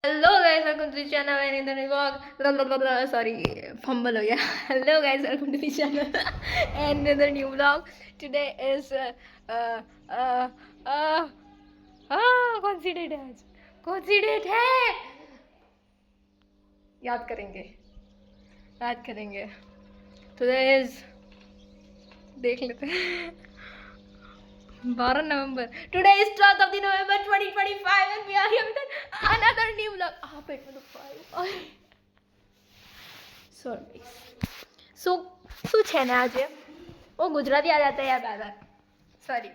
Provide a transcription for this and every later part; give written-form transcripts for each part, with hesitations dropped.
Hello guys, welcome to the channel and in the new vlog. Sorry, fumble हो गया. Hello guys, welcome to the channel and in the new vlog. Today is कौन सी date है आज? कौन सी date है? याद करेंगे, याद करेंगे. टुडे इज, देख लेते हैं, 12 November. Today is 12th of the November 2025 and we are here with another new vlog. पेट में दुख रहा है. सॉरी. શું છે ને આજે वो गुजराती आ जाता है यार बार बार. सॉरी.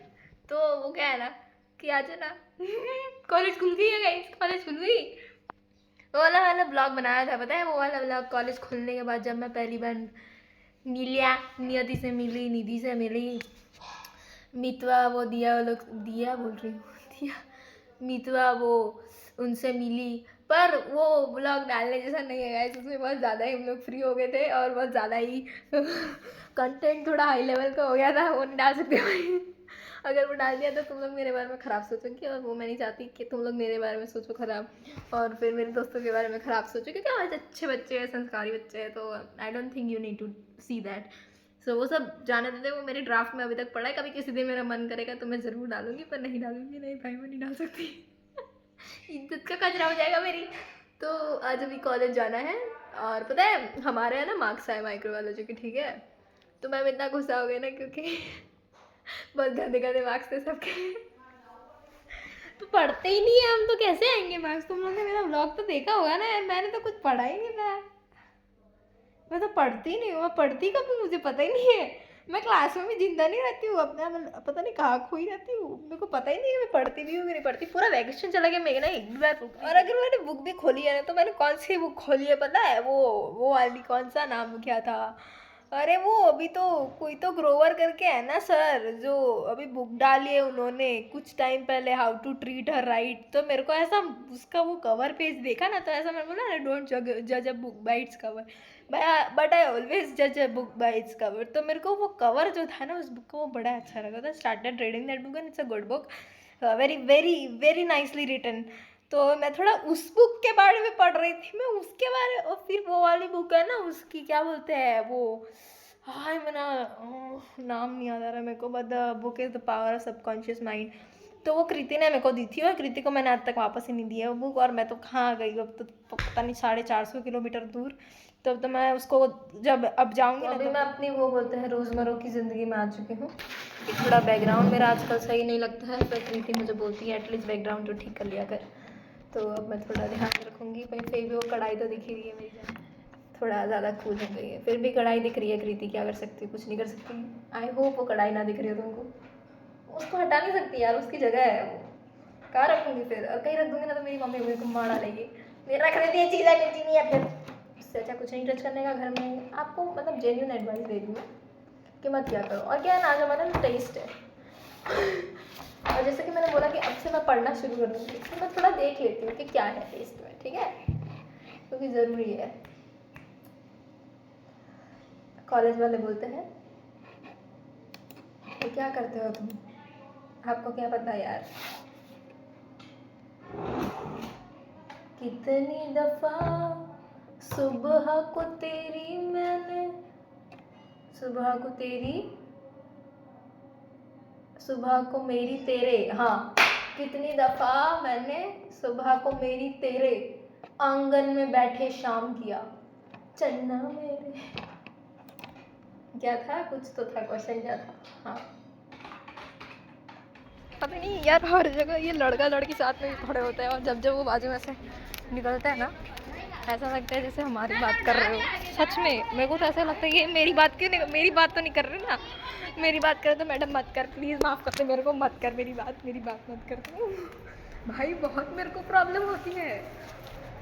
तो वो क्या है ना कि आज है ना कॉलेज खुल गई है गाइस, कॉलेज खुल गई. वो वाला ब्लॉग बनाया था, पता है? वो वाला ब्लॉग कॉलेज खुलने के बाद, जब मैं पहली बार नियति से मिली, निधि से मिली, मितवा, वो दिया, वो लोग, दिया बोल रही हूँ, दिया, मितवा, वो उनसे मिली. पर वो ब्लॉग डालने जैसा नहीं है गाइस. उसमें बहुत ज़्यादा ही हम लोग फ्री हो गए थे और बहुत ज़्यादा ही कंटेंट थोड़ा हाई लेवल का हो गया था. वो नहीं डाल सकते भाई. अगर वो डाल दिया तो तुम लोग मेरे बारे में ख़राब सोचोगे और वो मैं नहीं चाहती कि तुम लोग मेरे बारे में सोचो ख़राब और फिर मेरे दोस्तों के बारे में ख़राब सोचो, क्योंकि आज अच्छे बच्चे हैं, संस्कारी बच्चे हैं. तो I don't think you need to see that. So वो सब जाने देते. वो मेरे ड्राफ्ट में अभी तक पड़ा है. कभी किसी दिन मेरा मन करेगा तो मैं ज़रूर डालूंगी, पर नहीं डालूंगी. नहीं भाई, मैं नहीं डाल सकती. इज्जत का कचरा हो जाएगा मेरी. तो आज अभी कॉलेज जाना है और पता है हमारे है ना मार्क्स आए माइक्रोबायोलॉजी के, ठीक है? तो मैं इतना गुस्सा हो गया ना, क्योंकि बहुत गंदे गंदे मार्क्स थे सबके. तो पढ़ते ही नहीं है हम, तो कैसे आएंगे मार्क्स? तुम लोग ने मेरा व्लॉग तो देखा होगा ना यार. मैंने तो कुछ पढ़ा ही नहीं था. मैं तो पढ़ती ही नहीं हूँ. मैं पढ़ती कब हूँ मुझे पता ही नहीं है. मैं क्लास में भी जिंदा नहीं रहती हूँ. अपना पता नहीं कहाँ खोई रहती हूँ. मेरे को पता ही नहीं है मैं पढ़ती भी हूँ कि नहीं पढ़ती. पूरा वैकेशन चला गया मेरा ना, एक भी बार बुक. और अगर मैंने बुक भी खोली है ना, तो मैंने कौन सी बुक खोली है पता है? वो वाली, कौन सा नाम क्या था? अरे वो अभी तो कोई तो ग्रोवर करके है ना सर, जो अभी बुक डाली है उन्होंने कुछ टाइम पहले, how to treat her right. तो मेरे को ऐसा उसका वो कवर पेज देखा ना, तो ऐसा मैंने बोला ना, डोंट जज a book by its cover, but I always जज a book by its cover. तो मेरे को वो कवर जो था ना उस बुक का, वो बड़ा अच्छा लगा था. Started reading that book and it's a good book, very very very nicely written. तो मैं थोड़ा उस बुक के बारे में पढ़ रही थी. मैं उसके बारे, और फिर वो वाली बुक है ना, उसकी क्या बोलते हैं वो, हाँ मेरा नाम नहीं याद आ रहा मेरे को, but the book is the power of subconscious mind. तो वो कृति ने मेरे को दी थी और कृति को मैंने आज तक वापस ही नहीं दिया वो बुक. और मैं तो कहाँ गई अब, तो पता नहीं 450 किलोमीटर दूर. तो अब तो मैं उसको जब अब जाऊँगी ना, तो मैं अपनी वो बोलते हैं रोज़मर्रा की ज़िंदगी में आ चुकी हूँ. थोड़ा बैकग्राउंड मेरा आजकल सही नहीं लगता है, पर कृति मुझे बोलती है एटलीस्ट बैकग्राउंड तो ठीक कर लिया कर. तो अब मैं थोड़ा ध्यान रखूँगी. भाई फिर भी वो कढ़ाई तो दिख ही रही है मेरी जान, थोड़ा ज़्यादा कूल हो गई है. फिर भी कढ़ाई दिख रही है कृति, क्या कर सकती हूँ? कुछ नहीं कर सकती. आई होप वो कढ़ाई ना दिख रही हो तुमको. उसको हटा नहीं सकती यार, उसकी जगह है वो. कहाँ रखूँगी फिर? और कहीं रख दूँगी ना तो मेरी मम्मी मेरे को मार डालेगी. मेरा रख देती है चीज़ें, मिलती नहीं है फिर. इससे अच्छा कुछ नहीं टच करने का घर में. आपको मतलब जेन्युइन एडवाइस दे दूँ कि मत क्या करो. और क्या है ना, आज हमारा ना टेस्ट है. और जैसे कि मैंने बोला कि अब से मैं पढ़ना शुरू कर दूँगी, तो मैं थोड़ा देख लेती हूँ कि क्या है टेस्ट में, ठीक है? क्योंकि ज़रूरी है. कॉलेज वाले बोलते हैं तो क्या करते हो तुम, आपको क्या पता यार. कितनी दफा सुबह को तेरी मैंने, सुबह को तेरी, सुबह को मेरी तेरे, हाँ, कितनी दफा मैंने सुबह को मेरी तेरे आंगन में बैठे शाम किया चन्ना मेरे. क्या था? कुछ तो था, क्वेश्चन क्या था? हाँ पता नहीं यार, हर जगह ये लड़का लड़की साथ में भी खड़े होते हैं और जब जब वो बाजू में से निकलता है ना, ऐसा लगता है जैसे हमारी बात कर रहे हो. सच में मेरे को तो ऐसा लगता है कि मेरी बात क्यों नहीं, मेरी बात तो नहीं कर रहे ना. मेरी बात करे तो मैडम मत कर, प्लीज़ माफ़ करते मेरे को, मत कर मेरी बात मत कर. भाई बहुत मेरे को प्रॉब्लम होती है.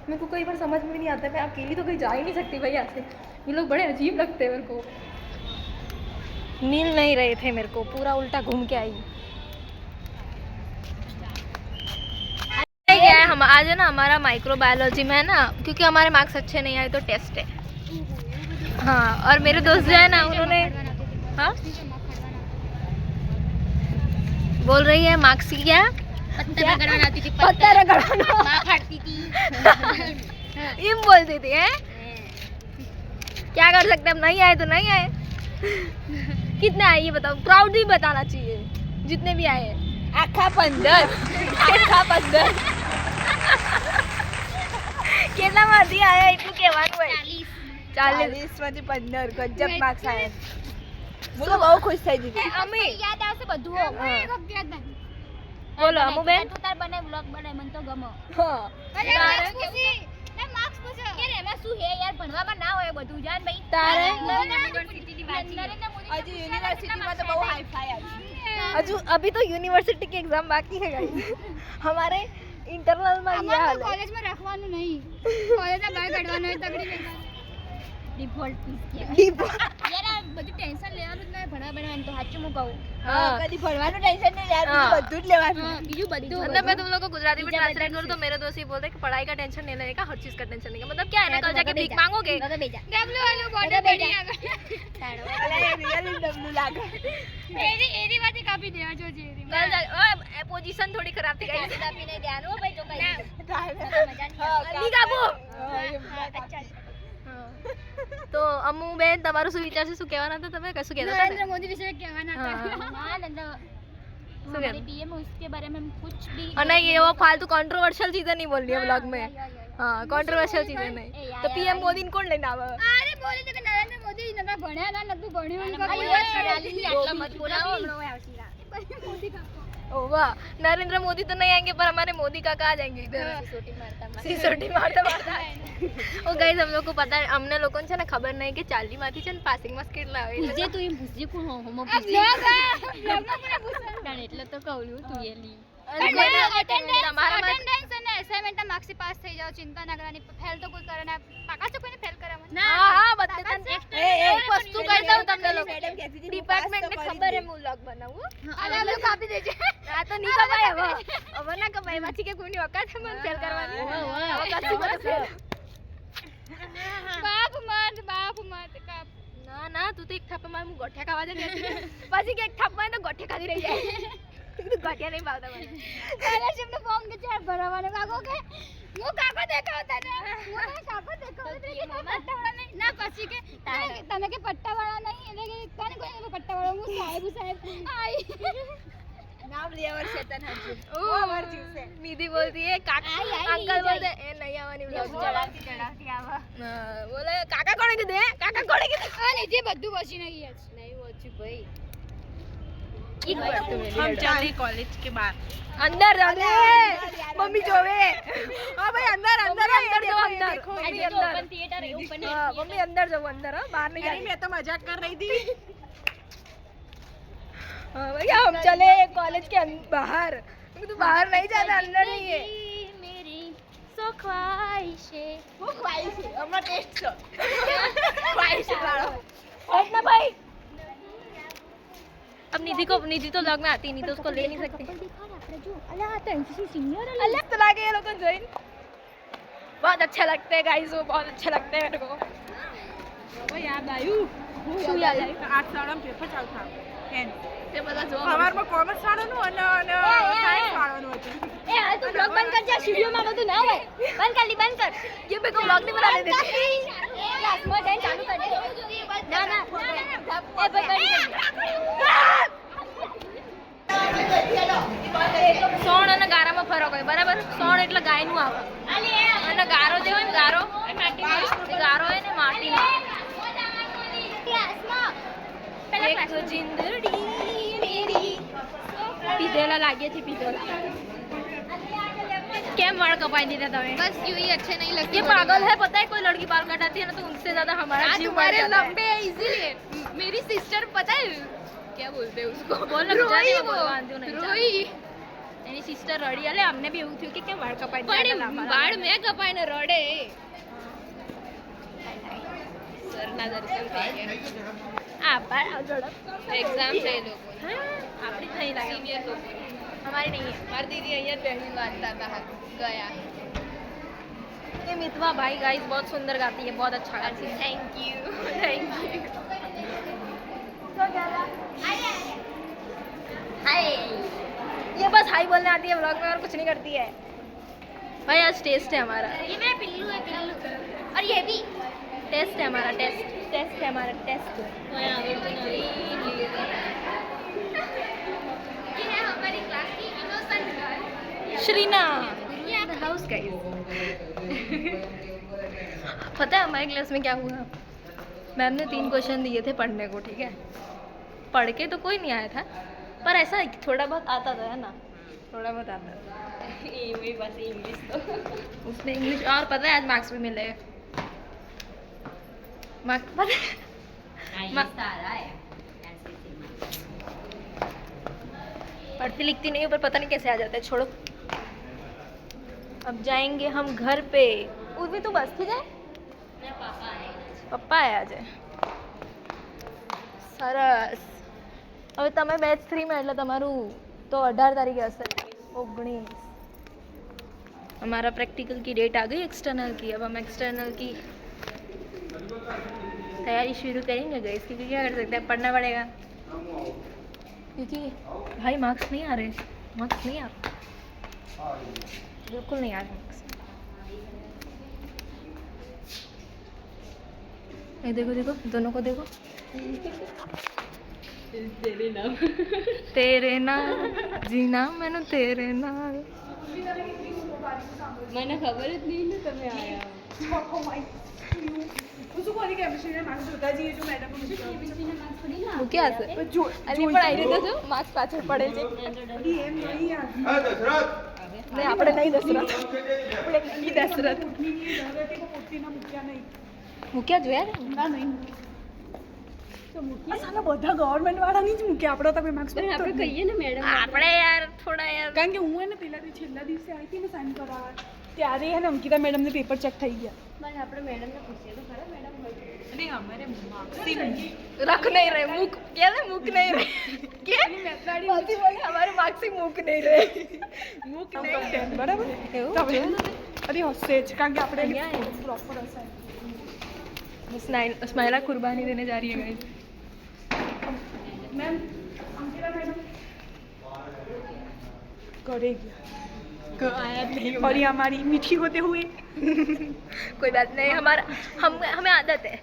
मेरे को कई बार समझ में नहीं आता. मैं अकेली तो कहीं जा ही नहीं सकती भाई यहाँ से. ये लोग बड़े अजीब लगते हैं मेरे को. मिल नहीं रहे थे मेरे को, पूरा उल्टा घूम के आई. क्या है, हम आज है ना हमारा माइक्रोबायोलॉजी में है ना, क्योंकि हमारे मार्क्स अच्छे नहीं आए तो टेस्ट है. हाँ, और मेरे दोस्त जो है ना, उन्होंने, हाँ बोल रही है मार्क्स की क्या, પત્તા રગડવા આવતી હતી, पत्ता रगड़ाना માં ફાટતી હતી. इम बोलती थी हैं क्या कर सकते हम नहीं आए तो नहीं आए कितने आए ये बताओ प्राउडली बताना चाहिए जितने भी आए हैं આખા 15 કેટલા 15 કેટલામાંથી આયા એટલું કહેવાનું હોય 40 40 માંથી 15 ગજબ માર્ક્સ આવ્યા હું તો બહુ ખુશ થઈ ગઈ હતી. અમે યાદ આવશે બધું. હા. એક વખત યાદ નથી. બોલો અમુ બેન તું તાર બને વ્લોગ બનાય મને તો ગમો. હા તારે પૂછી ના માર્ક્સ પૂછો કે એમાં શું હે યાર ભણવામાં ના હોય બધું જાન ભાઈ. તારે? યુનિવર્સિટીની વાત છે. હજુ યુનિવર્સિટીમાં તો બહુ હાઈ ફાઈ આવી अजू अभी तो यूनिवर्सिटी की एग्जाम बाकी है गाइस हमारे इंटरनल में ये हाल है કોલેજમાં રાખવાનું નહીં. કોલેજમાં બહાર કાઢવાનું હોય તગડી ડિફોલ્ટ પીસ કે યાર આ બધું ટેન્શન લેવાનું જ નહીં ભણવા બનાવવાનું તો સાચું હું કહું. हाँ કદી ભણવાનું ટેન્શન નહીં યાર હા. બધું જ લેવાનું હા બીજું બધું मतलब मैं तुम लोग को गुजराती में बीजा ट्रांसलेट बदल करूँ तो मेरे दोस्त ये बोलते हैं कि पढ़ाई का टेंशन नहीं लेने का हर चीज का टेंशन नहीं मतलब क्या है ना कल जाके भीख मांगोगे તો બેજા ડબલ્યુ વાળો બોર્ડર બેડી આગળ રિયલી ડબલું લાગે એરી વાતે કાપી દેવા જોજે એરી कल जा पोजीशन थोड़ी खराब थी गाइस કાપીને ધ્યાન હો ભાઈ તો કઈ મજા નહીં હા, नहीं काबू અચ્છા તો અમુ બેન તમારું શું વિચાર છે શું કહેવાના હતા તમે કશું કહેતા હતા ને? नरेंद्र मोदी विषय कहना था हाँ। हाँ नरेंद्र हमारे पीएम उसके बारे में हम कुछ भी और नहीं ये वो फालतू कंट्रोवर्शियल चीजें नहीं बोलनी है ब्लॉग में हाँ कंट्रोवर्शियल चीजें नहीं तो पीएम मोदी ने कौन लेने आवे अरे बोले तो कि नरेंद्र मोदी नका भण्या ना नતું ભણ્યું આટલા મત બોલાવો હમણાં આવશીરા મોદી કાકો ओ वाह नरेंद्र मोदी तो नहीं आएंगे पर हमारे मोदी काका आ जाएंगे इधर સોટી મારતા सिसोटी मारता मारता ओ गाइस हम लोग को पता है हमने लोगों ने છે ને ખબર નહીં કે 40 માંથી છે ને પાસિંગ માર્ક્સ કેટલા આવે એટલે જે તું એમ પૂછજે કોણ હોમો પૂછજે બ્લોગમાં મને પૂછતા એટલે તો કહું તું એલી અટેન્ડન્સ અને અસાઇનમેન્ટના માર્ક્સ થી પાસ થઈ જાવ ચિંતા ના કરવાની ફેલ તો કોઈ કરે ના પાકા છે કોઈને ફેલ કરાવવા હા હા બધે તને એક વસ્તુ કહી દઉં તમને લોકો મેડમ કહેતી હતી ડિપાર્ટમેન્ટ ને ખબર હે હું વ્લોગ બનાવું અરે અલગ કાપી દેજે આ તો નહીં કમાય હવે ના કમાય પાછી કે કોઈની ઓકાત છે મને ફેલ કરવાની હવે કશું બધું બાપ મત કાપ ના ના તું તો એક થાપા માર હું ગોઠિયા ખાવા જતી હતી પછી કે એક થાપ માર તો ગોઠિયા ખાધી રહી જાય ગોઠિયા નહીં ભાવતા મને સ્કોલરશિપ નું ફોર્મ કે ચાર ભરવાનો કાકો કે હું કાકો દેખાવતા ને હું કાકો દેખાવતા કે પટ્ટાવાળા નહીં ના પછી કે તમે કે પટ્ટાવાળા નહીં એટલે કે કોને કોઈ પટ્ટાવાળા હું સાહેબ આઈ નામ લેવર શેતન હજુ ओ અમર જીવશે निधि बोलती है काका आई, आई, अंकल नहीं बोलते ए नहीं आवવાની વ્લોગ ચડાવતી આવા બોલે કાકા કોણે કીધું હે કાકા કોણે કીધું આ નીચે બધું વસી નહીં જ નહીં વચ્ચે ભાઈ એક વાર તો हम चले कॉलेज के बाहर अंदर जाने मम्मी जोवे हां भाई अंदर अंदर अंदर जाओ अंदर मम्मी अंदर ઓપન થિયેટર એ ઓપન हां मम्मी अंदर जाओ अंदर हां बाहर नहीं अरे जाने मैं तो मजाक कर रही थी हां भैया हम चले कॉलेज के बाहर तू बाहर नहीं जाना अंदर ही है मेरी सो ख्वाहिशे वो ख्वाहिश है हमारा टेस्ट छो ख्वाहिश वाला हट ना भाई अब निधि तो व्लॉग में आती नहीं तो उसको ले नहीं सकते दिखा આપણે જો અલા આ તો એનસીસી સિનિયર अलग तो लगे ये लोग जोइन बहुत अच्छा लगता है गाइस वो बहुत अच्छा लगता है मेरे को वो याद आयु શું યાદ આવ્યું 8 સાડા પેપર ચાલતા એન તે બધા જોવા સવારમાં કોમર્સ વાળાનું અને સાયન્સ વાળાનું હતું એ આ તું બ્લોગ બંધ કર જા સ્ટુડિયો માં બધું ના હોય બંધ કર લી બંધ કર ये मेरे को व्लॉग नहीं बनाने देते ક્લાસમાં જઈને ચાલુ કર દે ના ના એ ભાઈ સોણ અને ગારામાં ફરક હોય બરાબર સોણ એટલે ગાયનું આવે અને ગારો જે હોય ને ગારો એ ગારો હોય ને માટીનો ક્લાસમાં એક જિંદડી મેરી પીધેલા લાગે છે પીધેલા કેમ વાળ કપાઈ દીધા તમે बस यूं ही अच्छे नहीं लगते ये पागल है पता है कोई लड़की बाल कटाती है ना तो उनसे ज्यादा हमारा जीव बढ़ जाता है हैं इसीलिए मेरी सिस्टर पता है क्या बोलते हैं उसको बोल ना गुजराती में बोल वांधो नहीं रोई એની સિસ્ટર રડી એટલે અમને બી એવું થયું કે કેમ વાળ કપાઈ પણ દીધા લાંબા વાળ મેં કપાઈને રડે સરના દર્શન થઈ ગયા આ બાર ઝડપ એક્ઝામ છે એ લોકો આપણી થઈ લાગે સિનિયર લોકો हमारी नहीं है મારી દીદી અહીંયા પહેલી વાંચતા હતા ગયા ये मितवा भाई गाइस बहुत सुंदर गाती है बहुत अच्छा गाती है થેન્ક યુ थैंक यू હાય ये बस हाई बोलने आती है व्लॉग में और कुछ नहीं करती है भाई। आज टेस्ट है हमारा, ये मेरा पिल्लू है पिल्लू। और ये भी टेस्ट है हमारा, टेस्ट है हमारा, टेस्ट। ये है हमारी क्लास की innocent girl Shreena house guys. पता है हमारे क्लास में क्या हुआ, मैम ने 3 क्वेश्चन दिए थे पढ़ने को, ठीक है। पढ़ के तो कोई नहीं आया था, पर ऐसा थोड़ा बहुत आता था, है ना, थोड़ा बहुत आता था। बस इंग्लिश तो उसमें इंग्लिश, और पता है आज मार्क्स भी मिले। मार्क्स पता है पढ़ती लिखती नहीं हूँ, पर पता नहीं कैसे आ जाता है। छोड़ो, अब जाएंगे हम घर पे। उर्वी तू बस थी जाए, पप्पा आया आज સરસ। હવે તમે બેચ 3 માં, એટલે તમારું તો 18 તારીખે હશે, 19। हमारा प्रैक्टिकल की डेट आ गई एक्सटर्नल की। अब हम एक्सटर्नल की तैयारी शुरू करेंगे गाइस, क्योंकि क्या कर सकते हैं, पढ़ना पड़ेगा। क्योंकि भाई मार्क्स नहीं आ रहे, मार्क्स नहीं आ रहे, बिल्कुल नहीं आ रहे मार्क्स। ये देखो देखो, दोनों को देखो। तेरे नाल जीना मैंने तेरे नाल। મને ખબર જ નહીં ને તમે આયા वो क्या છે અલી પણ આવી રીતે જો માર્ક્સ પાછળ પડે છે ને આપણે નહીં દશરથ, આપણે ઈ દશરથ મૂક્યા જોયા સાલા બધા ગવર્મેન્ટ વાળાની જ મૂકે, આપણે તો કોઈ માર્ક્સ આપણે કહીએ ને મેડમ આપણે યાર થોડા યાર કારણ કે હું એને પહેલા છેલ્લા દિવસે આવી હતી ને સાઇન કરાવવા, ત્યારે એને અંકિતા મેડમને પેપર ચેક થઈ ગયા। બસ આપણે મેડમને પૂછીએ તો ખરા મેડમ અરે અમારે रख नहीं रहे, मुक क्या है, मुक नहीं रहे क्या बाती बोले हमारे मार्क्स ही मुक नहीं रहे, મુક નહીં બરાબર એવું અરે હશે જ કારણ કે આપણે પ્રોપર હશે। स्माइला कुर्बानी देने जा रही है गाइस। मैम अंकिता मैडम करेगी आया नहीं और ये हमारी मीठी होते हुए कोई बात नहीं, हमारा हमें आदत है,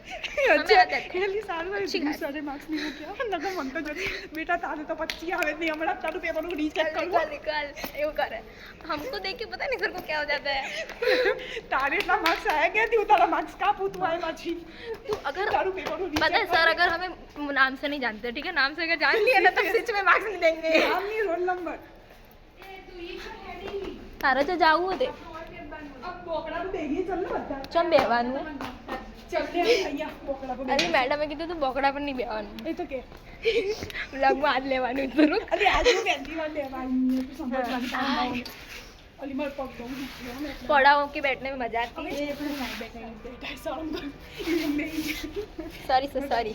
हमें आदत है। પહેલી સારું अच्छी હોય बात। સારે માર્ક્સ નહીં મૂક્યા નકર મન તો જો બેટા તારે તો 25 આવે જ નહીં, હમણાં તારું પેપરનું રીચેક निकाल કરવું निकाल એવું કરે, हमको देख के पता नहीं सर को क्या हो जाता है। તારે એટલા માર્ક્સ આયા ક્યાંથી, હું તારા માર્ક્સ કાપું તું આય પાછી तू अगर તારું પેપરનું पता है રીચેક सर, अगर हमें नाम से नहीं जानते, ठीक है, नाम से अगर जान लिया ना तब सच में मार्क्स नहीं देंगे। નામની રોલ નંબર તારે તો જાવું દે, अब બોકડાનું બેગી ચાલ ને બધા ચમ બેવાનું। ચાલ લે અહીંયા બોકડા પર અરે મેડમે કીધું તું બોકડા પર નહીં બેવાનું, એ તો કે વ્લોગમાં હાથ લેવાનું થોડુંક। અરે આજે હું પહેલી વાર લેવાની તું સમજવાની પાડી અલી માર પગ બહુ દુખ્યો ને पड़ा हो के बैठने में मजा आती है। એ પણ ના બેઠા બેઠા શરમ કર એ નહીં सॉरी सर सॉरी।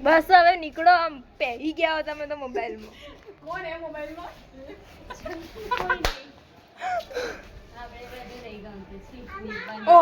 બસ હવે નીકળો, આમ પહેરી ગયા હો તમે તો મોબાઈલમાં। કોણ હે મોબાઈલમાં આપણે બધું રહી ગયું છે ઓ